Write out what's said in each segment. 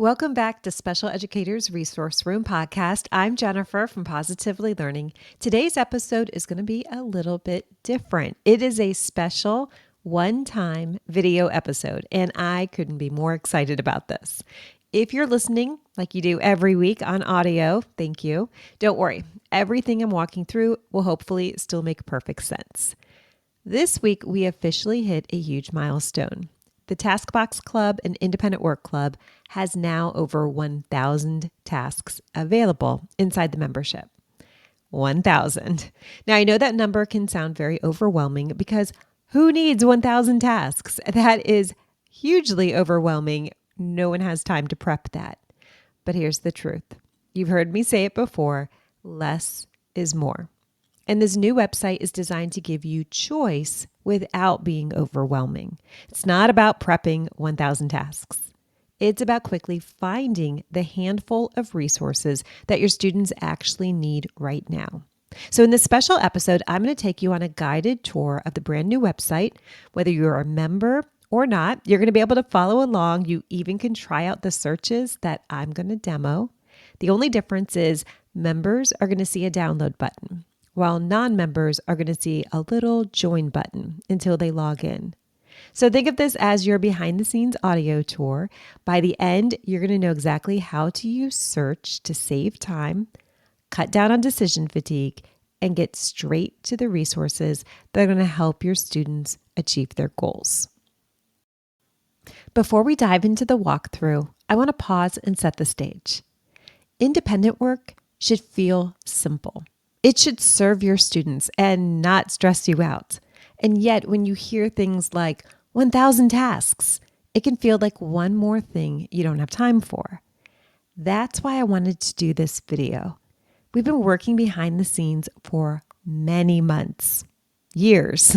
Welcome back to Special Educators Resource Room podcast. I'm Jennifer from Positively Learning. Today's episode is going to be a little bit different. It is a special one-time video episode, and I couldn't be more excited about this. If you're listening like you do every week on audio, thank you. Don't worry, everything I'm walking through will hopefully still make perfect sense. This week, we officially hit a huge milestone. The TaskBox Club and Independent Work Club has now over 1,000 tasks available inside the membership. 1,000. Now, I know that number can sound very overwhelming because who needs 1,000 tasks? That is hugely overwhelming. No one has time to prep that. But here's the truth. You've heard me say it before, less is more. And this new website is designed to give you choice without being overwhelming. It's not about prepping 1,000 tasks. It's about quickly finding the handful of resources that your students actually need right now. So in this special episode, I'm going to take you on a guided tour of the brand new website. Whether you're a member or not, you're going to be able to follow along. You even can try out the searches that I'm going to demo. The only difference is members are going to see a download button, while non-members are going to see a little join button until they log in. So think of this as your behind-the-scenes audio tour. By the end, you're going to know exactly how to use search to save time, cut down on decision fatigue, and get straight to the resources that are going to help your students achieve their goals. Before we dive into the walkthrough, I want to pause and set the stage. Independent work should feel simple. It should serve your students and not stress you out. And yet, when you hear things like 1,000 tasks, it can feel like one more thing you don't have time for. That's why I wanted to do this video. We've been working behind the scenes for many months, years,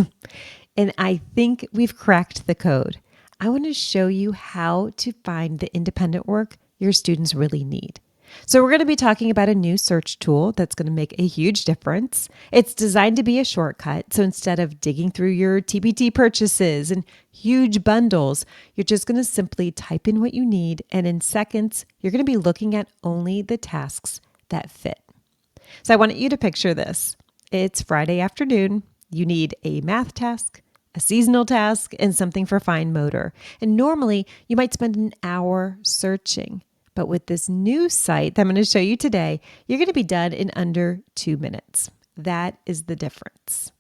and I think we've cracked the code. I want to show you how to find the independent work your students really need. So we're going to be talking about a new search tool that's going to make a huge difference. It's designed to be a shortcut. So instead of digging through your TBT purchases and huge bundles, you're just going to simply type in what you need. And in seconds, you're going to be looking at only the tasks that fit. So I want you to picture this. It's Friday afternoon. You need a math task, a seasonal task, and something for fine motor. And normally you might spend an hour searching. But with this new site that I'm going to show you today, you're going to be done in under 2 minutes. That is the difference.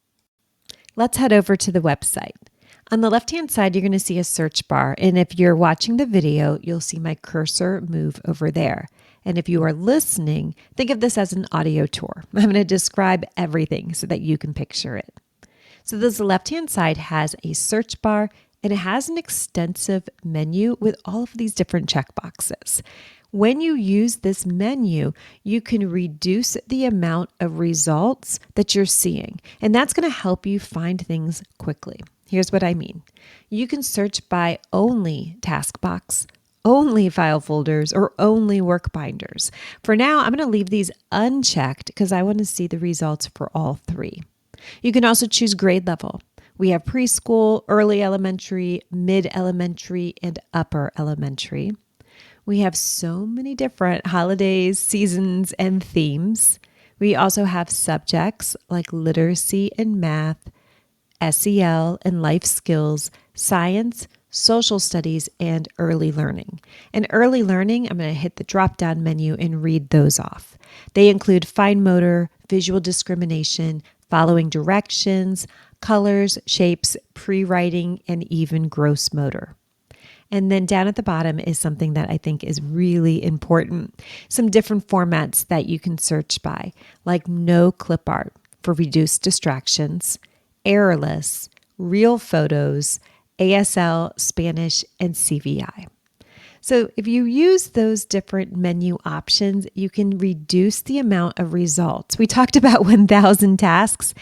Let's head over to the website. On the left-hand side, you're going to see a search bar. And if you're watching the video, you'll see my cursor move over there. And if you are listening, think of this as an audio tour. I'm going to describe everything so that you can picture it. So this left-hand side has a search bar, and it has an extensive menu with all of these different checkboxes. When you use this menu, you can reduce the amount of results that you're seeing, and that's going to help you find things quickly. Here's what I mean. You can search by only task box, only file folders, or only work binders. For now, I'm going to leave these unchecked because I want to see the results for all three. You can also choose grade level. We have preschool, early elementary, mid-elementary, and upper elementary. We have so many different holidays, seasons, and themes. We also have subjects like literacy and math, SEL and life skills, science, social studies, and early learning. And early learning, I'm going to hit the drop-down menu and read those off. They include fine motor, visual discrimination, following directions, colors, shapes, pre-writing, and even gross motor. And then down at the bottom is something that I think is really important. Some different formats that you can search by, like no clip art for reduced distractions, errorless, real photos, ASL, Spanish, and CVI. So if you use those different menu options, you can reduce the amount of results. We talked about 1,000 tasks.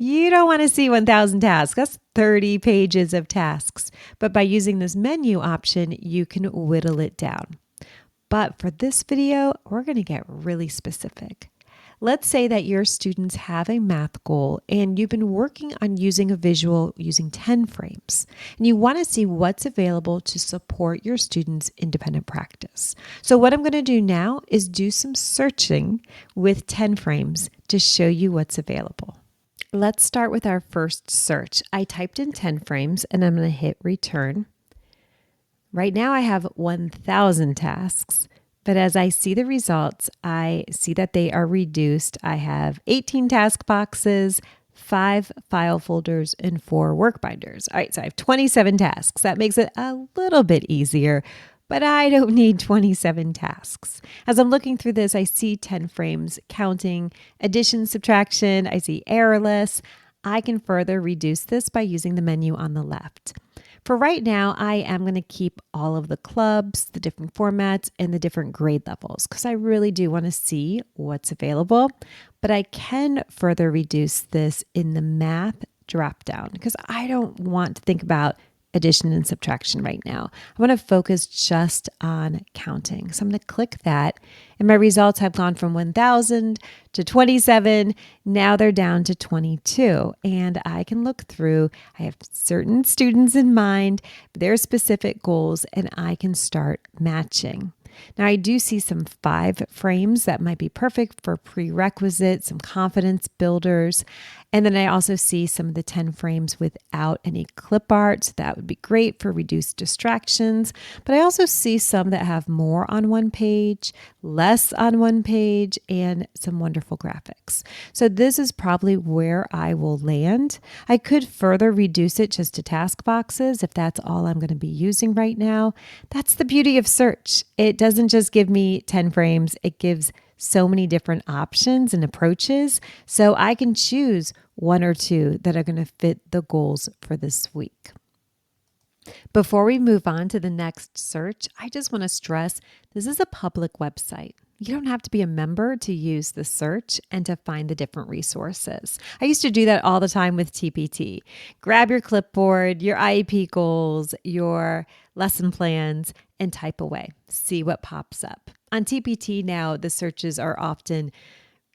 You don't want to see 1,000 tasks. That's 30 pages of tasks. But by using this menu option, you can whittle it down. But for this video, we're going to get really specific. Let's say that your students have a math goal and you've been working on using a visual using 10 frames, and you want to see what's available to support your students' independent practice. So what I'm going to do now is do some searching with 10 frames to show you what's available. Let's start with our first search. I typed in 10 frames and I'm going to hit return. Right now I have 1,000 tasks, but as I see the results, I see that they are reduced. I have 18 task boxes, 5 file folders, and 4 work binders. All right, so I have 27 tasks. That makes it a little bit easier, but I don't need 27 tasks. As I'm looking through this, I see 10 frames counting addition, subtraction. I see errorless. I can further reduce this by using the menu on the left. For right now, I am going to keep all of the clubs, the different formats, and the different grade levels because I really do want to see what's available. But I can further reduce this in the math dropdown because I don't want to think about addition and subtraction right now. I want to focus just on counting. So I'm going to click that, and my results have gone from 1,000 to 27. Now they're down to 22, and I can look through. I have certain students in mind, their specific goals, and I can start matching. Now, I do see some 5 frames that might be perfect for prerequisites, some confidence builders. And then I also see some of the 10 frames without any clip art. So that would be great for reduced distractions. But I also see some that have more on one page, less on one page, and some wonderful graphics. So this is probably where I will land. I could further reduce it just to task boxes if that's all I'm going to be using right now. That's the beauty of search. It doesn't just give me 10 frames, it gives so many different options and approaches. So I can choose 1 or 2 that are going to fit the goals for this week. Before we move on to the next search, I just want to stress this is a public website. You don't have to be a member to use the search and to find the different resources. I used to do that all the time with TPT. Grab your clipboard, your IEP goals, your lesson plans, and type away. See what pops up. On TPT now, the searches are often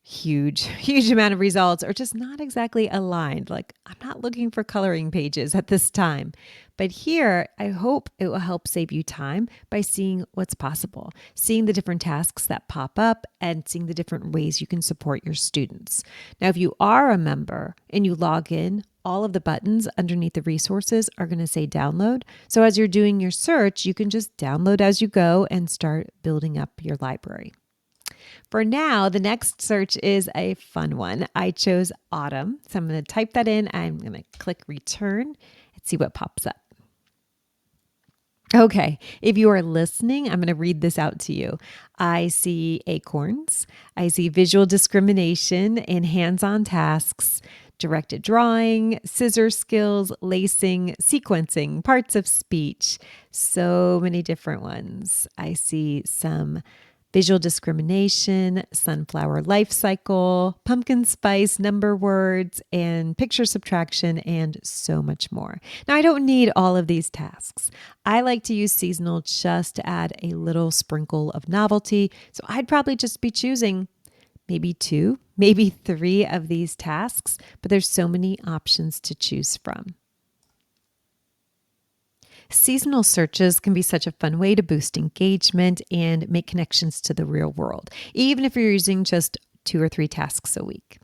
huge amount of results or just not exactly aligned. Like I'm not looking for coloring pages at this time. But here, I hope it will help save you time by seeing what's possible, seeing the different tasks that pop up and seeing the different ways you can support your students. Now, if you are a member and you log in, all of the buttons underneath the resources are going to say download. So as you're doing your search, you can just download as you go and start building up your library. For now, the next search is a fun one. I chose autumn. So I'm going to type that in. I'm going to click return and see what pops up. Okay, if you are listening, I'm going to read this out to you. I see acorns. I see visual discrimination and hands-on tasks, directed drawing, scissor skills, lacing, sequencing, parts of speech. So many different ones. I see some visual discrimination, sunflower life cycle, pumpkin spice, number words, and picture subtraction, and so much more. Now, I don't need all of these tasks. I like to use seasonal just to add a little sprinkle of novelty. So I'd probably just be choosing maybe 2, maybe 3 of these tasks, but there's so many options to choose from. Seasonal searches can be such a fun way to boost engagement and make connections to the real world, even if you're using just 2 or 3 tasks a week.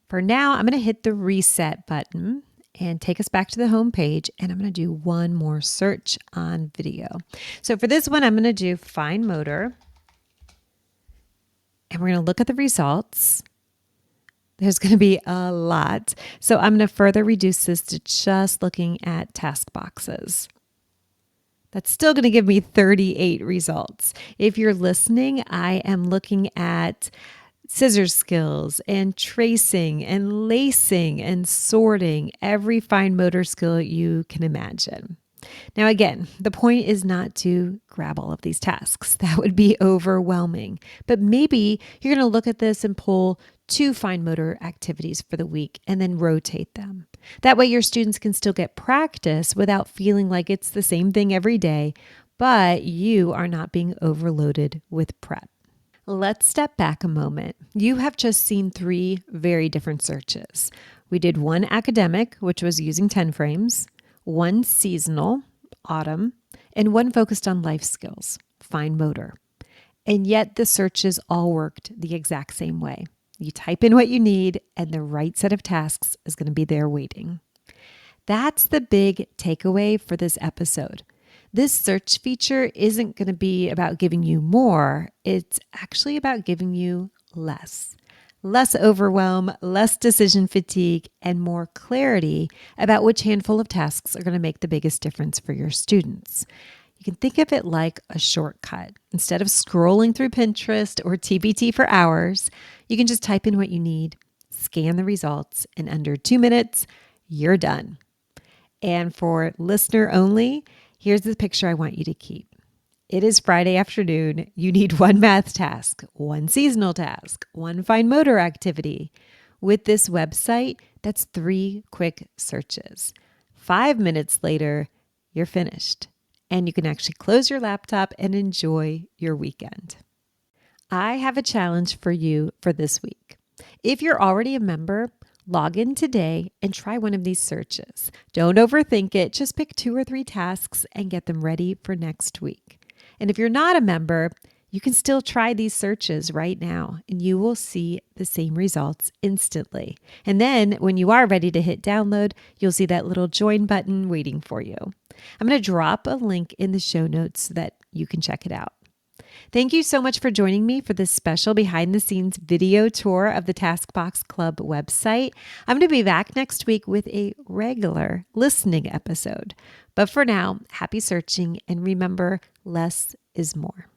For now, I'm going to hit the reset button and take us back to the home page, and I'm going to do one more search on video. So for this one, I'm going to do fine motor, and we're going to look at the results. There's going to be a lot. So I'm going to further reduce this to just looking at task boxes. That's still going to give me 38 results. If you're listening, I am looking at scissor skills and tracing and lacing and sorting, every fine motor skill you can imagine. Now, again, the point is not to grab all of these tasks. That would be overwhelming. But maybe you're going to look at this and pull 2 fine motor activities for the week and then rotate them. That way your students can still get practice without feeling like it's the same thing every day, but you are not being overloaded with prep. Let's step back a moment. You have just seen 3 very different searches. We did one academic, which was using 10 frames, one seasonal, autumn, and one focused on life skills, fine motor. And yet the searches all worked the exact same way. You type in what you need, and the right set of tasks is going to be there waiting. That's the big takeaway for this episode. This search feature isn't going to be about giving you more. It's actually about giving you less. Less overwhelm, less decision fatigue, and more clarity about which handful of tasks are going to make the biggest difference for your students. You can think of it like a shortcut. Instead of scrolling through Pinterest or TBT for hours, you can just type in what you need, scan the results, and under 2 minutes, you're done. And for listener only, here's the picture I want you to keep. It is Friday afternoon. You need one math task, one seasonal task, one fine motor activity. With this website, that's 3 quick searches. 5 minutes later, you're finished. And you can actually close your laptop and enjoy your weekend. I have a challenge for you for this week. If you're already a member, log in today and try one of these searches. Don't overthink it. Just pick 2 or 3 tasks and get them ready for next week. And if you're not a member, you can still try these searches right now and you will see the same results instantly. And then when you are ready to hit download, you'll see that little join button waiting for you. I'm going to drop a link in the show notes so that you can check it out. Thank you so much for joining me for this special behind the scenes video tour of the Taskbox Club website. I'm going to be back next week with a regular listening episode. But for now, happy searching and remember, less is more.